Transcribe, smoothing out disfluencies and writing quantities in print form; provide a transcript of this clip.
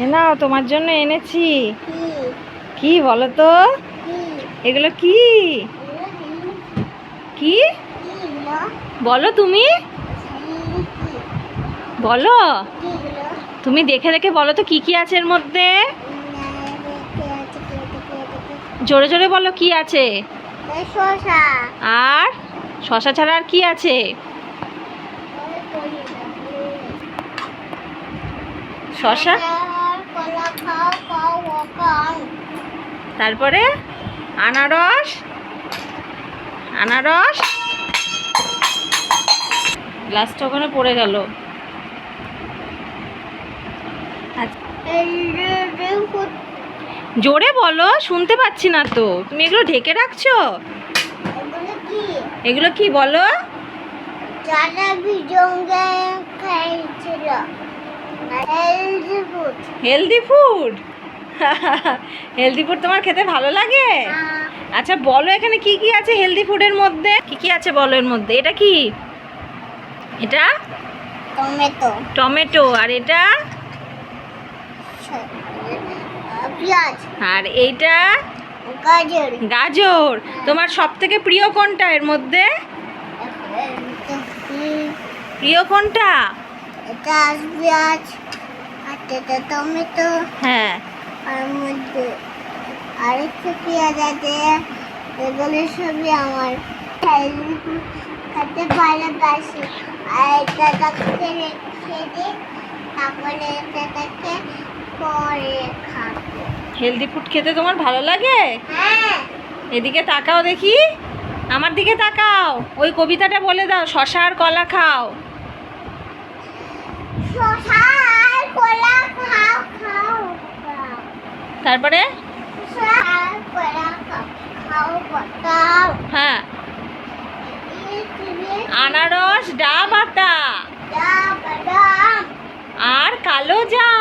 এ নাও, তোমার জন্য এনেছি। কি বলো তো? এগুলো কি? কি বলো তুমি? বলো, তুমি দেখে দেখে বলো তো কি কি আছে এর মধ্যে। জোরে জোরে বলো কি আছে। আর শশা ছাড়া আর কি আছে? শশা, তারপরে আনারস, আনারস। গ্লাসটা ওখানে পড়ে গেল। জোরে বলো, শুনতে পাচ্ছি না তো। তুমি এগুলো ঢেকে রাখছো? এগুলো কি বলো? Healthy food. হেলদি ফুড তোমার খেতে ভালো লাগে? আচ্ছা বলো, এখানে কি কি আছে হেলদি ফুডের মধ্যে? কি কি আছে বলো এর মধ্যে। এটা কি? এটা টমেটো। টমেটো। আর এটা? পেঁয়াজ। আর এইটা? গাজর। গাজর। তোমার সব থেকে প্রিয় কোনটা এর মধ্যে? প্রিয় কোনটা? এটা পেঁয়াজ আর এটা টমেটো। হ্যাঁ। আর মধ্যে আরেকটা পেঁয়াজ আছে। এগুলো সবই আমার খেতে ভালোবাসি। আর এটাকে রেখে দিই, তারপরে এটাকে পরে খাবো। হেলদি ফুড খেতে তোমার ভালো লাগে? হ্যাঁ। এদিকে তাকাও দেখি, আমার দিকে তাকাও। ওই কবিতাটা বলে দাও, শশা আর কলা খাও। শসা আর কলা খাও খাও খাও। তারপরে? শসা আর কলা খাও খাও খাও। হ্যাঁ। আনারস, ডাব, আতা বাদাম আর কালো জাম।